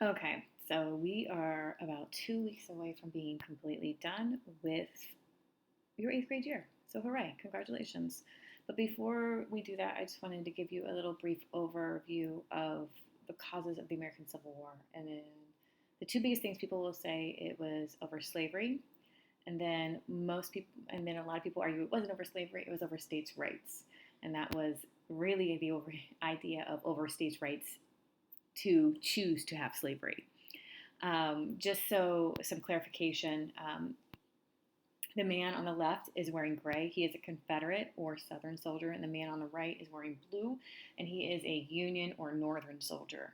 Okay, so we are about 2 weeks away from being completely done with your eighth grade year. So, hooray, congratulations. But before we do that, I just wanted to give you a little brief overview of the causes of the American Civil War. And then the two biggest things people will say it was over slavery, and then a lot of people argue it wasn't over slavery, it was over states' rights. And that was really the idea of over states' rights to choose to have slavery. Just so some clarification, the man on the left is wearing gray. He is a Confederate or Southern soldier, and the man on the right is wearing blue, and he is a Union or Northern soldier.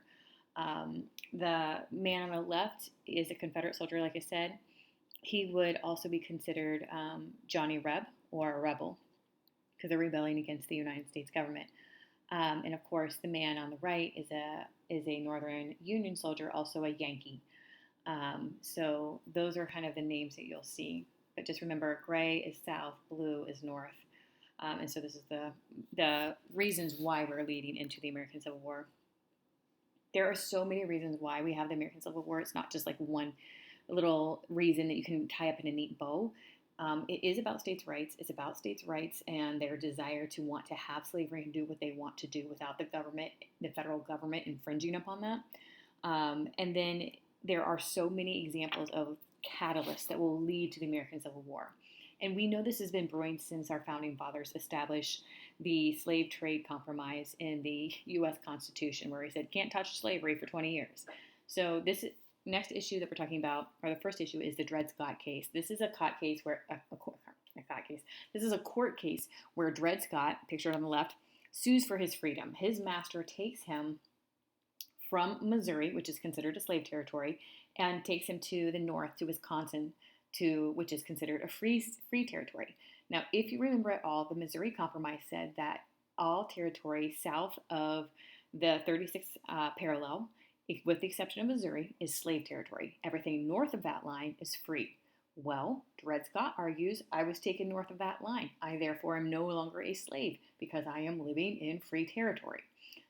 The man on the left is a Confederate soldier, like I said. He would also be considered Johnny Reb or a rebel because they're rebelling against the United States government. And of course, the man on the right is a Northern Union soldier, also a Yankee. So those are kind of the names that you'll see. But just remember, gray is south, blue is north. And so this is the reasons why we're leading into the American Civil War. There are so many reasons why we have the American Civil War. It's not just like one little reason that you can tie up in a neat bow. It is about states' rights. It's about states' rights and their desire to want to have slavery and do what they want to do without the federal government, infringing upon that. And then there are so many examples of catalysts that will lead to the American Civil War. And we know this has been brewing since our founding fathers established the slave trade compromise in the U.S. Constitution, where he said can't touch slavery for 20 years. So this next issue that we're talking about, or the first issue, is the Dred Scott case. This is a court case where This is a court case where Dred Scott, pictured on the left, sues for his freedom. His master takes him from Missouri, which is considered a slave territory, and takes him to the north, to Wisconsin, which is considered a free territory. Now, if you remember at all, the Missouri Compromise said that all territory south of the 36th parallel, with the exception of Missouri, is slave territory. Everything north of that line is free. Well, Dred Scott argues, I was taken north of that line. I therefore am no longer a slave because I am living in free territory.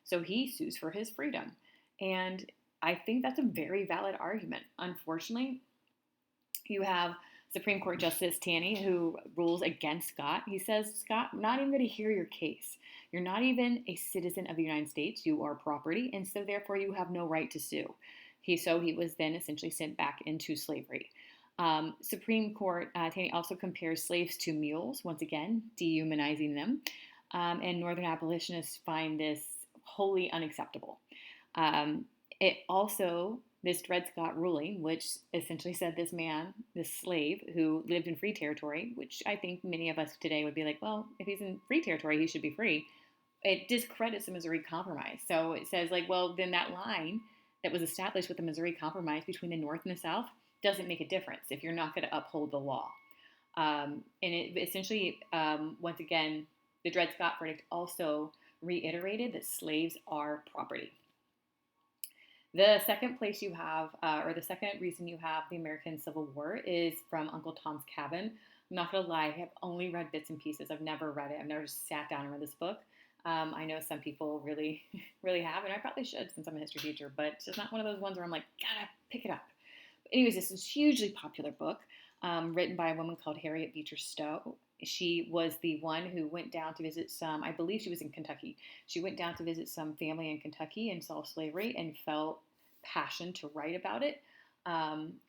So he sues for his freedom. And I think that's a very valid argument. Unfortunately, you have Supreme Court Justice Taney who rules against Scott. He says, Scott, I'm not even going to hear your case. You're not even a citizen of the United States. You are property, and so therefore you have no right to sue. He was then essentially sent back into slavery. Supreme Court Taney also compares slaves to mules, once again, dehumanizing them. And Northern abolitionists find this wholly unacceptable. It also, this Dred Scott ruling, which essentially said this slave who lived in free territory, which I think many of us today would be like, well, if he's in free territory, he should be free. It discredits the Missouri Compromise. So it says, like, well, then that line that was established with the Missouri Compromise between the North and the South doesn't make a difference if you're not going to uphold the law. And it essentially, once again, the Dred Scott verdict also reiterated that slaves are property. The second place you have, or the second reason you have the American Civil War is from Uncle Tom's Cabin. I'm not going to lie, I have only read bits and pieces. I've never read it. I've never sat down and read this book. I know some people really, really have, and I probably should since I'm a history teacher, but it's just not one of those ones where I'm like, gotta pick it up. But anyways, this is a hugely popular book written by a woman called Harriet Beecher Stowe. She was the one who went down to visit I believe she was in Kentucky. She went down to visit some family in Kentucky and saw slavery and felt passion to write about it.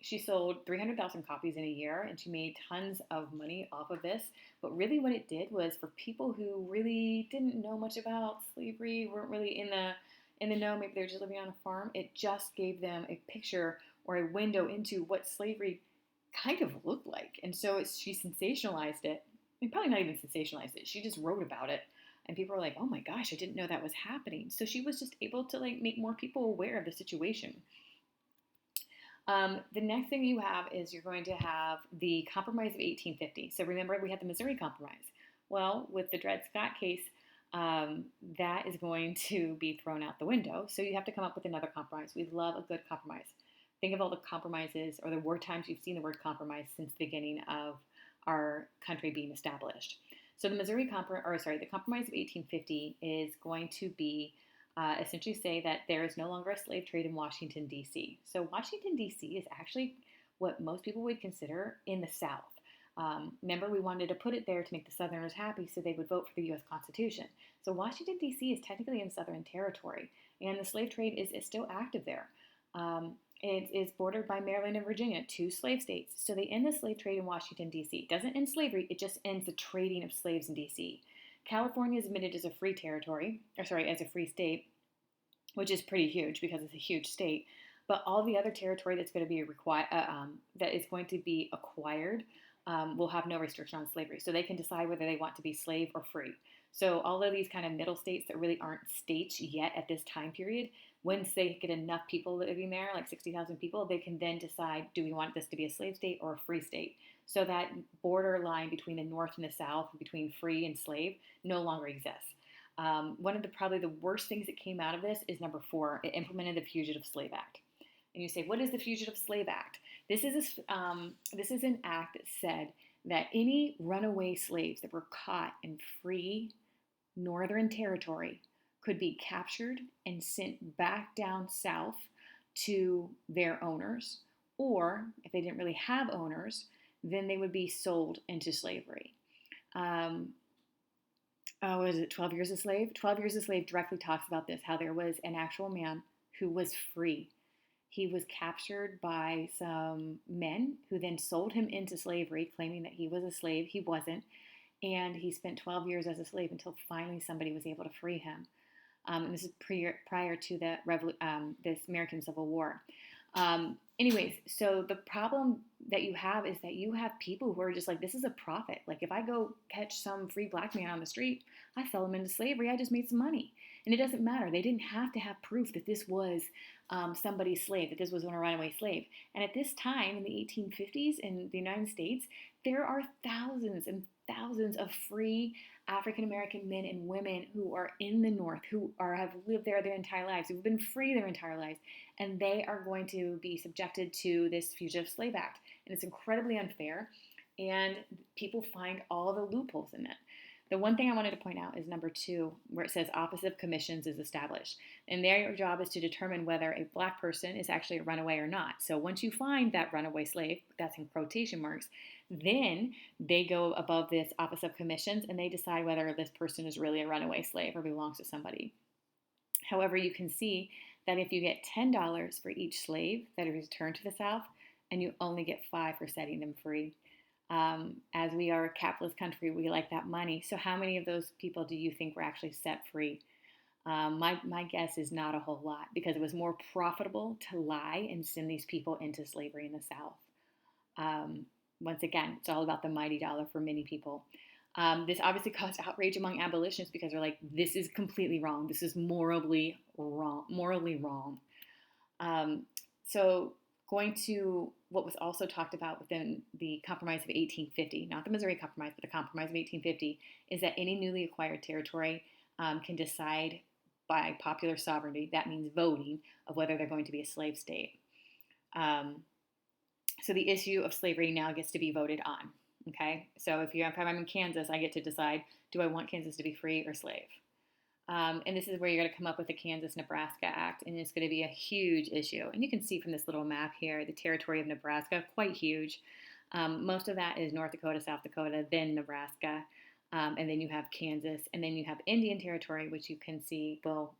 She sold 300,000 copies in a year and she made tons of money off of this. But really what it did was for people who really didn't know much about slavery, weren't really in the know, maybe they're just living on a farm, it just gave them a picture or a window into what slavery kind of looked like. And so she sensationalized it. I mean, probably not even sensationalized it. She just wrote about it. And people were like, oh my gosh, I didn't know that was happening. So she was just able to make more people aware of the situation. The next thing you have is you're going to have the Compromise of 1850. So remember, we had the Missouri Compromise. Well, with the Dred Scott case, that is going to be thrown out the window. So you have to come up with another compromise. We love a good compromise. Think of all the compromises or the word times you've seen the word compromise since the beginning of our country being established. So the Compromise of 1850 is going to be essentially say that there is no longer a slave trade in Washington, D.C. So Washington, D.C. is actually what most people would consider in the South. Remember, we wanted to put it there to make the Southerners happy so they would vote for the U.S. Constitution. So Washington, D.C. is technically in Southern territory, and the slave trade is still active there. It is bordered by Maryland and Virginia, two slave states. So they end the slave trade in Washington, D.C. It doesn't end slavery, it just ends the trading of slaves in D.C. California is admitted as a free territory, or sorry, as a free state, which is pretty huge because it's a huge state. But all the other territory that's going to be that is going to be acquired will have no restriction on slavery. So they can decide whether they want to be slave or free. So all of these kind of middle states that really aren't states yet at this time period, once they get enough people living there, like 60,000 people, they can then decide, do we want this to be a slave state or a free state? So that border line between the North and the South, between free and slave, no longer exists. One of the probably the worst things that came out of this is number 4. It implemented the Fugitive Slave Act. And you say, what is the Fugitive Slave Act? This is an act that said that any runaway slaves that were caught in free Northern territory could be captured and sent back down south to their owners, or if they didn't really have owners, then they would be sold into slavery. Was it 12 Years a Slave? 12 Years a Slave directly talks about this, how there was an actual man who was free. He was captured by some men who then sold him into slavery, claiming that he was a slave. He wasn't. And he spent 12 years as a slave until finally somebody was able to free him. And this is prior to the this American Civil War. Anyways, so the problem that you have is that you have people who are just like, this is a profit. Like if I go catch some free black man on the street, I sell him into slavery, I just made some money. And it doesn't matter. They didn't have to have proof that this was somebody's slave, that this was a runaway slave. And at this time in the 1850s in the United States, there are thousands and thousands of free African American men and women who are in the North, who have lived there their entire lives, who've been free their entire lives, and they are going to be subjected to this Fugitive Slave Act. And it's incredibly unfair, and people find all the loopholes in it. The one thing I wanted to point out is number 2, where it says Office of Commissions is established. And their job is to determine whether a black person is actually a runaway or not. So once you find that runaway slave, that's in quotation marks, then they go above this Office of Commissions and they decide whether this person is really a runaway slave or belongs to somebody. However, you can see that if you get $10 for each slave that is returned to the South, and you only get 5 for setting them free. As we are a capitalist country, we like that money. So how many of those people do you think were actually set free? My guess is not a whole lot, because it was more profitable to lie and send these people into slavery in the South. Once again, it's all about the mighty dollar for many people. This obviously caused outrage among abolitionists because they're like, this is completely wrong. This is morally wrong. So going to what was also talked about within the Compromise of 1850, not the Missouri Compromise, but the Compromise of 1850, is that any newly acquired territory can decide by popular sovereignty, that means voting, of whether they're going to be a slave state. So the issue of slavery now gets to be voted on. Okay, so if I'm in Kansas, I get to decide, do I want Kansas to be free or slave? And this is where you're going to come up with the Kansas-Nebraska Act, and it's going to be a huge issue. And you can see from this little map here, the territory of Nebraska, quite huge. Most of that is North Dakota, South Dakota, then Nebraska, and then you have Kansas, and then you have Indian Territory, which you can see, well,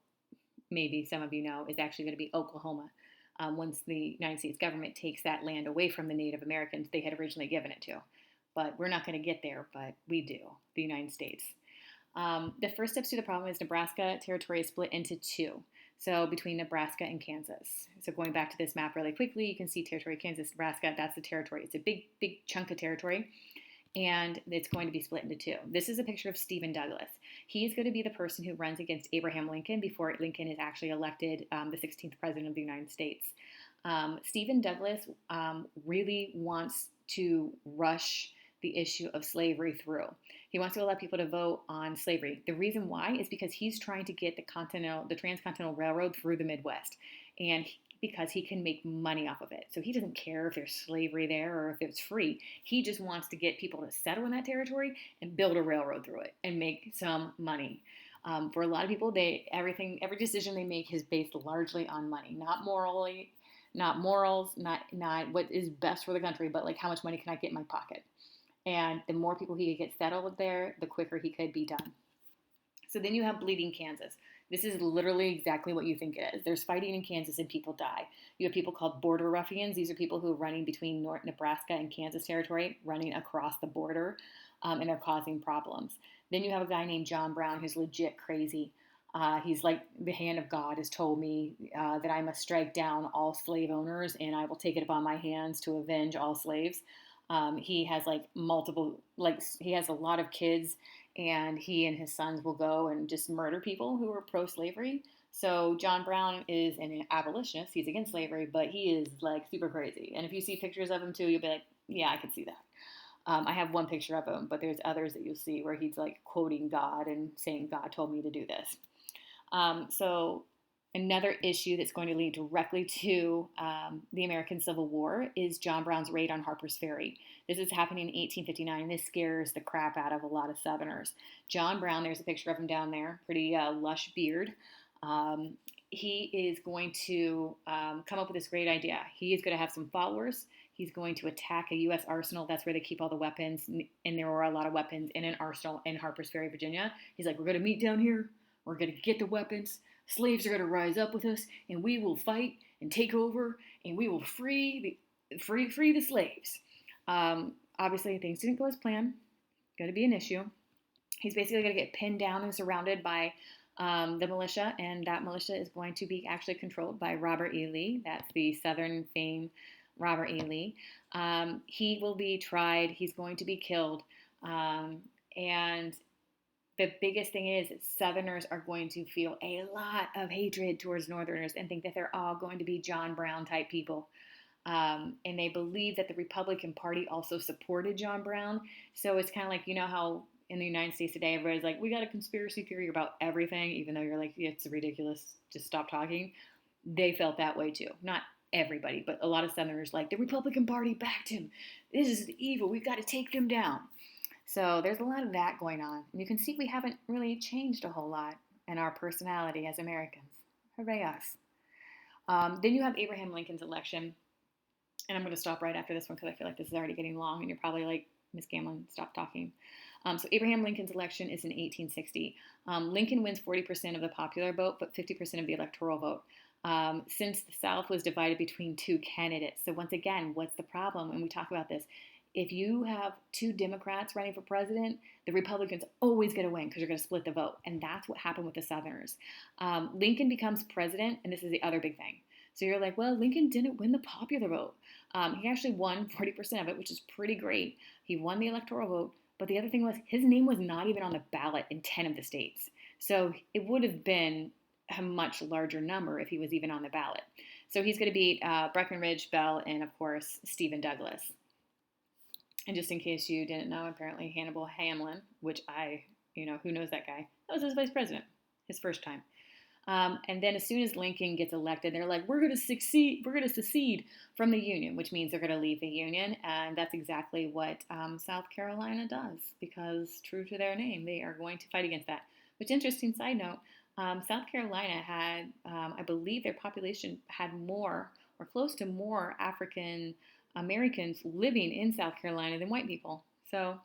maybe some of you know, is actually going to be Oklahoma. Once the United States government takes that land away from the Native Americans they had originally given it to. But we're not going to get there, but we do, the United States. The first steps to the problem is Nebraska territory is split into 2. So between Nebraska and Kansas. So going back to this map really quickly, you can see territory Kansas, Nebraska, that's the territory. It's a big chunk of territory, and it's going to be split into 2. This is a picture of Stephen Douglas. He's going to be the person who runs against Abraham Lincoln before Lincoln is actually elected the 16th president of the United States. Stephen Douglas really wants to rush the issue of slavery through. He wants to allow people to vote on slavery. The reason why is because he's trying to get the Transcontinental Railroad through the Midwest, and because he can make money off of it. So he doesn't care if there's slavery there or if it's free. He just wants to get people to settle in that territory and build a railroad through it and make some money. For a lot of people, every decision they make is based largely on money, not morally, not morals, not what is best for the country, but like how much money can I get in my pocket. And the more people he could get settled there, the quicker he could be done. So then you have Bleeding Kansas. This is literally exactly what you think it is. There's fighting in Kansas and people die. You have people called border ruffians. These are people who are running between North Nebraska and Kansas territory, running across the border, and they're causing problems. Then you have a guy named John Brown who's legit crazy. He's like, the hand of God has told me that I must strike down all slave owners and I will take it upon my hands to avenge all slaves. He has like multiple, like, he has a lot of kids, and he and his sons will go and just murder people who are pro slavery. So John Brown is an abolitionist. He's against slavery, but he is like super crazy. And if you see pictures of him too, you'll be like, yeah, I can see that. I have one picture of him, but there's others that you'll see where he's like quoting God and saying, God told me to do this. So another issue that's going to lead directly to the American Civil War is John Brown's raid on Harper's Ferry. This is happening in 1859, and this scares the crap out of a lot of Southerners. John Brown, there's a picture of him down there, pretty lush beard. He is going to come up with this great idea. He is going to have some followers. He's going to attack a U.S. arsenal. That's where they keep all the weapons, and there were a lot of weapons in an arsenal in Harper's Ferry, Virginia. He's like, we're going to meet down here. We're going to get the weapons. Slaves are going to rise up with us, and we will fight and take over, and we will free the slaves. Obviously, things didn't go as planned. Going to be an issue. He's basically going to get pinned down and surrounded by the militia, and that militia is going to be actually controlled by Robert E. Lee. That's the Southern fame Robert E. Lee. He will be tried. He's going to be killed. And the biggest thing is that Southerners are going to feel a lot of hatred towards Northerners and think that they're all going to be John Brown type people. And they believe that the Republican Party also supported John Brown. So it's kind of like, you know how in the United States today, everybody's like, we got a conspiracy theory about everything, even though you're like, it's ridiculous, just stop talking. They felt that way too. Not everybody, but a lot of Southerners like, the Republican Party backed him. This is evil. We've got to take them down. So there's a lot of that going on. And you can see we haven't really changed a whole lot in our personality as Americans. Hooray us. Then you have Abraham Lincoln's election. And I'm going to stop right after this one because I feel like this is already getting long and you're probably like, Miss Gamlin, stop talking. So Abraham Lincoln's election is in 1860. Lincoln wins 40% of the popular vote, but 50% of the electoral vote. Since the South was divided between two candidates. So once again, what's the problem? And we talk about this. If you have two Democrats running for president, the Republicans always get a win because you're going to split the vote. And that's what happened with the Southerners. Lincoln becomes president, and this is the other big thing. So you're like, well, Lincoln didn't win the popular vote. He actually won 40% of it, which is pretty great. He won the electoral vote. But the other thing was his name was not even on the ballot in 10 of the states. So it would have been a much larger number if he was even on the ballot. So he's going to beat Breckinridge, Bell, and of course, Stephen Douglas. And just in case you didn't know, apparently Hannibal Hamlin, which who knows that guy? That was his vice president, his first time. And then as soon as Lincoln gets elected, they're like, we're going to secede from the Union, which means they're going to leave the Union. And that's exactly what South Carolina does, because true to their name, they are going to fight against that. Which, interesting side note, South Carolina had, I believe their population had more or close to more African Americans living in South Carolina than white people. So,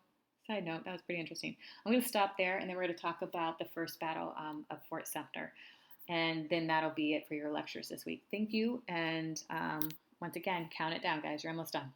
side note, that was pretty interesting. I'm going to stop there, and then we're going to talk about the first battle of Fort Sumter. And then that'll be it for your lectures this week. Thank you. And once again, count it down, guys. You're almost done.